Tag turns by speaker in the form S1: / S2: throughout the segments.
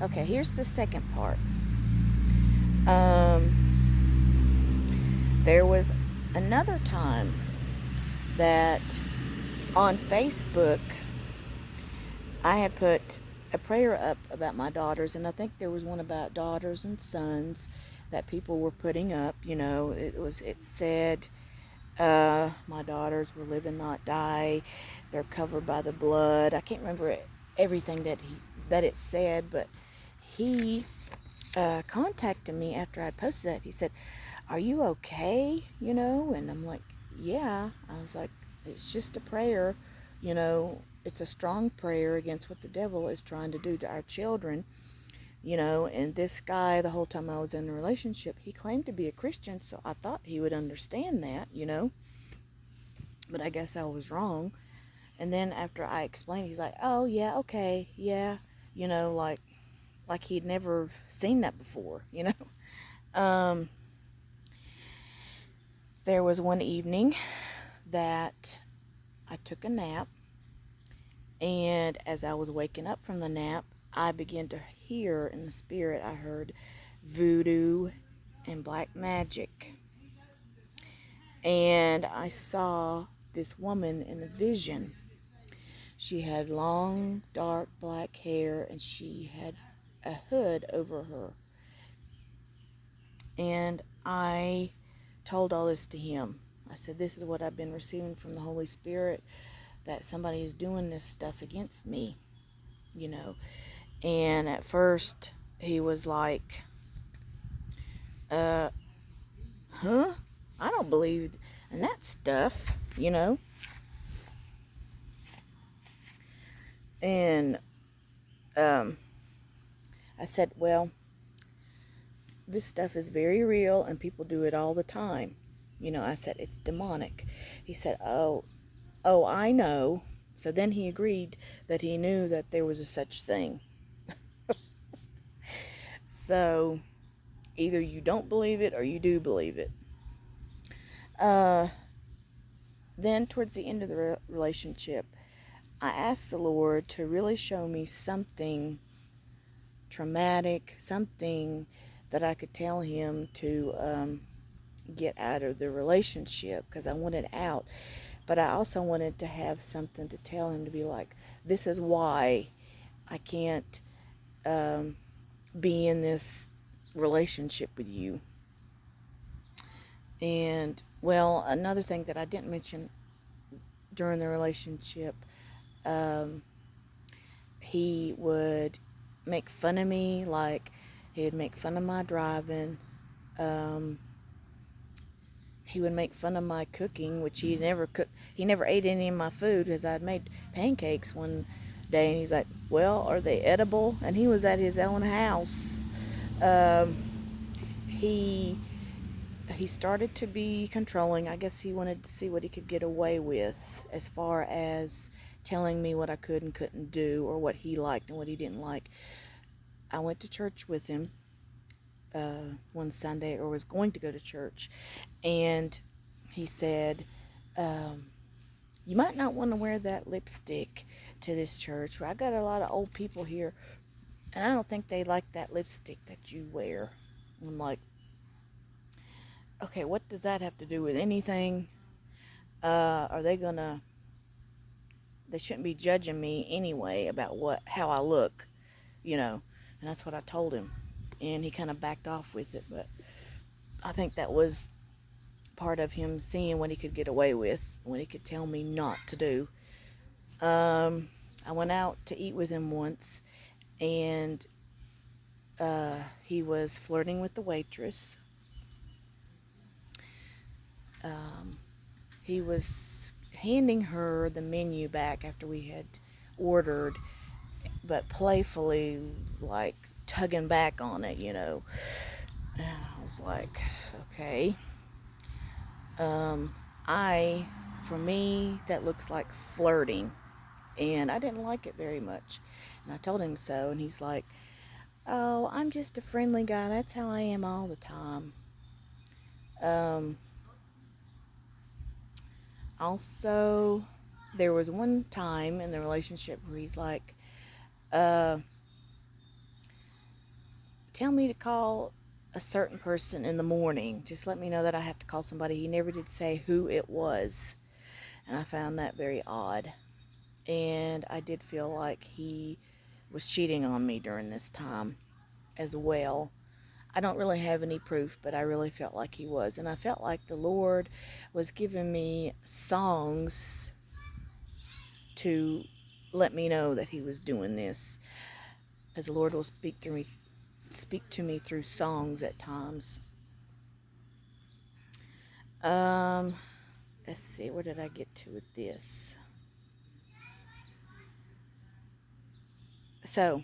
S1: Okay, here's the second part. Um, there was another time that on Facebook I had put a prayer up about my daughters, and I think there was one about daughters and sons that people were putting up. It said, my daughters will live and not die. They're covered by the blood. I can't remember everything that it said, but he contacted me after I posted that. He said, "Are you okay?" And I'm like, "Yeah." I was like, "It's just a prayer, It's a strong prayer against what the devil is trying to do to our children." And this guy, the whole time I was in the relationship, he claimed to be a Christian, so I thought he would understand that. But I guess I was wrong. And then after I explained, he's like, "Oh yeah, okay, yeah," like he'd never seen that before. Um, there was one evening that I took a nap, and as I was waking up from the nap, I began to hear in the spirit. I heard voodoo and black magic, and I saw this woman in a vision. She had long, dark black hair, and she had a hood over her. And I told all this to him. I said, "This is what I've been receiving from the Holy Spirit, that somebody is doing this stuff against me, you know." And at first, he was like, uh, huh? I don't believe in that stuff. And um, I said, "Well, this stuff is very real and people do it all the time." I said, "It's demonic." He said, "Oh, I know." So then he agreed that he knew that there was a such thing. So either you don't believe it or you do believe it. Uh, then, towards the end of the relationship, I asked the Lord to really show me something traumatic, something that I could tell him to get out of the relationship, because I wanted out. But I also wanted to have something to tell him, to be like, "This is why I can't um, be in this relationship with you." And, well, another thing that I didn't mention during the relationship, um, he would make fun of me. Like, he would make fun of my driving. Um, he would make fun of my cooking, which he never cooked. He never ate any of my food, because I'd made pancakes one day, and he's like, "Well, are they edible?" And he was at his own house. Um, he he started to be controlling. I guess he wanted to see what he could get away with, as far as telling me what I could and couldn't do, or what he liked and what he didn't like. I went to church with him one Sunday, or was going to go to church, and he said, um, "You might not want to wear that lipstick to this church. I got a lot of old people here, and I don't think they like that lipstick that you wear." I'm like, "Okay, what does that have to do with anything? Are they gonna? They shouldn't be judging me anyway about how I look, you know." And that's what I told him, and he kind of backed off with it. But I think that was part of him seeing what he could get away with, what he could tell me not to do. I went out to eat with him once, and he was flirting with the waitress. Um, he was handing her the menu back after we had ordered, but playfully, like, tugging back on it. And I was like, okay. Um, for me, that looks like flirting, and I didn't like it very much. And I told him so, and he's like, "Oh, I'm just a friendly guy. That's how I am all the time." Um, Also, there was one time in the relationship where he's like, uh, tell me to call a certain person in the morning. Just let me know that I have to call somebody. He never did say who it was. And I found that very odd. And I did feel like he was cheating on me during this time as well. I don't really have any proof, but I really felt like he was. And I felt like the Lord was giving me songs to let me know that he was doing this. Because the Lord will speak to me through songs at times. Let's see, where did I get to with this? So,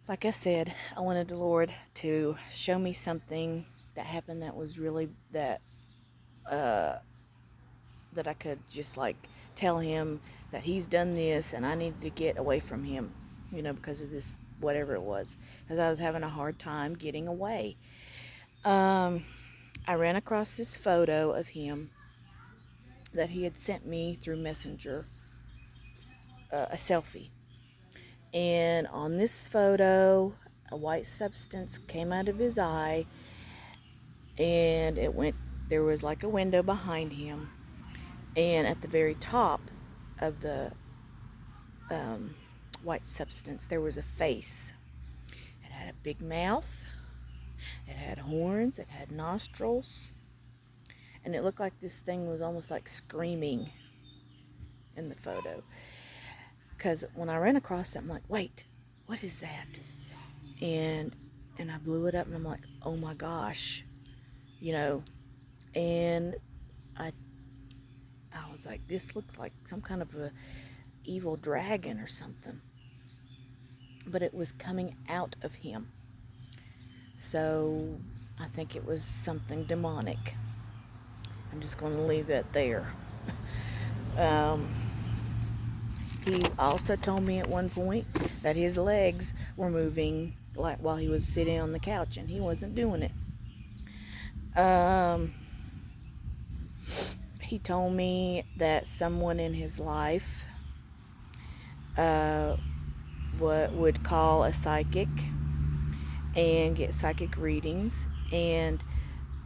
S1: like I said, I wanted the Lord to show me something that happened that was really that I could just like tell him that he's done this and I needed to get away from him, because of this, whatever it was, because I was having a hard time getting away. I ran across this photo of him that he had sent me through Messenger, a selfie. And on this photo, a white substance came out of his eye, and there was like a window behind him. And at the very top of the white substance, there was a face. It had a big mouth, it had horns, it had nostrils, and it looked like this thing was almost like screaming in the photo. Because when I ran across it, I'm like, wait, what is that? And I blew it up, and I'm like, oh my gosh, and I was like, this looks like some kind of a evil dragon or something. But it was coming out of him. So I think it was something demonic. I'm just going to leave that there. He also told me at one point that his legs were moving like while he was sitting on the couch, and he wasn't doing it. He told me that someone in his life would call a psychic and get psychic readings, and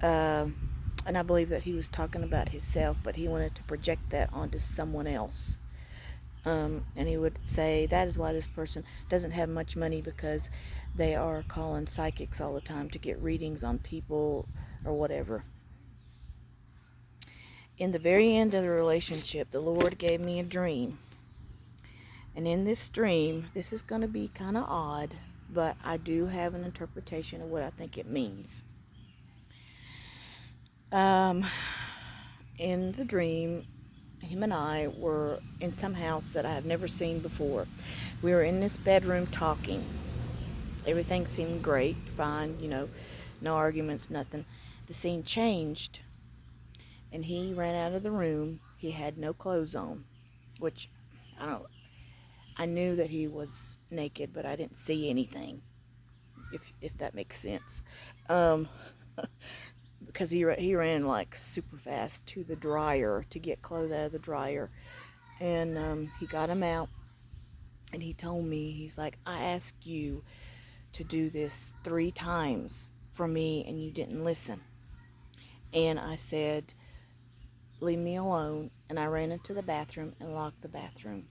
S1: I believe that he was talking about himself, but he wanted to project that onto someone else. And he would say that is why this person doesn't have much money, because they are calling psychics all the time to get readings on people or whatever. In the very end of the relationship, the Lord gave me a dream. And in this dream, this is going to be kind of odd, but I do have an interpretation of what I think it means. In the dream, him and I were in some house that I have never seen before. We were in this bedroom talking. Everything seemed great, fine, no arguments, nothing. The scene changed, and he ran out of the room. He had no clothes on, which I knew that he was naked, but I didn't see anything, if that makes sense. Because he ran like super fast to the dryer to get clothes out of the dryer, and he got them out, and he told me, he's like, I asked you to do this 3 times for me, and you didn't listen. And I said, leave me alone, and I ran into the bathroom and locked the bathroom.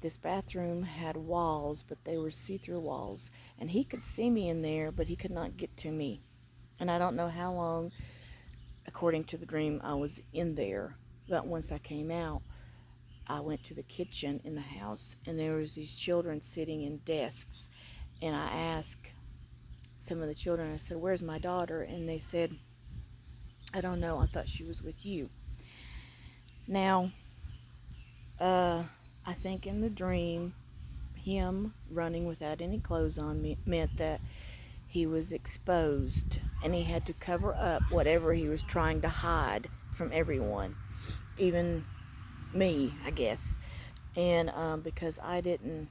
S1: This bathroom had walls, but they were see-through walls, and he could see me in there, but he could not get to me. And I don't know how long, according to the dream, I was in there. But once I came out, I went to the kitchen in the house, and there was these children sitting in desks. And I asked some of the children, I said, where's my daughter? And they said, I don't know, I thought she was with you. Now, I think in the dream, him running without any clothes on meant that he was exposed, and he had to cover up whatever he was trying to hide from everyone, even me, I guess. And because I didn't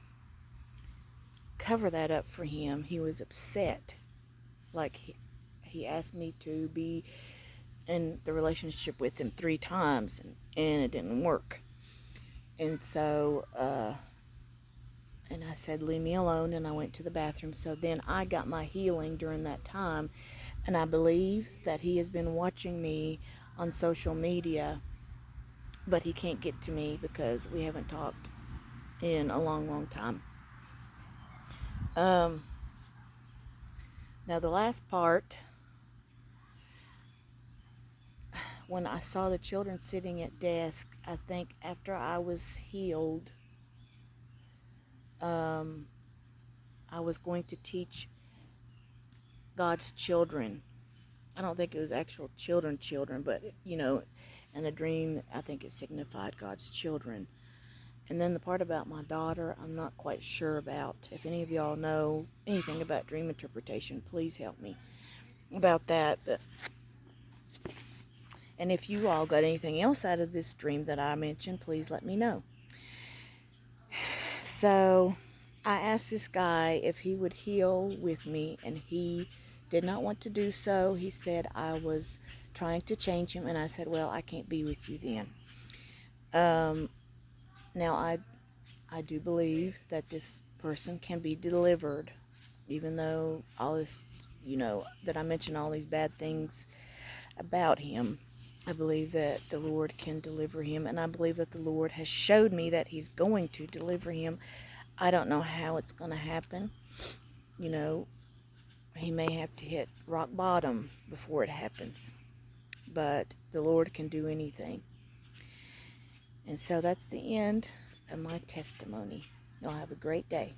S1: cover that up for him, he was upset. Like he asked me to be in the relationship with him 3 times, and it didn't work. And so and I said, leave me alone, and I went to the bathroom. So then I got my healing during that time, and I believe that he has been watching me on social media, but he can't get to me because we haven't talked in a long, long time. Now the last part, when I saw the children sitting at desk, I think after I was healed, I was going to teach God's children. I don't think it was actual children, but in a dream, I think it signified God's children. And then the part about my daughter, I'm not quite sure about. If any of y'all know anything about dream interpretation, please help me about that. And if you all got anything else out of this dream that I mentioned, please let me know. So I asked this guy if he would heal with me, and he did not want to do so. He said I was trying to change him, and I said, well, I can't be with you then. Now I do believe that this person can be delivered, even though all this, that I mentioned all these bad things about him. I believe that the Lord can deliver him, and I believe that the Lord has showed me that he's going to deliver him. I don't know how it's going to happen. He may have to hit rock bottom before it happens, but the Lord can do anything. And so that's the end of my testimony. Y'all have a great day.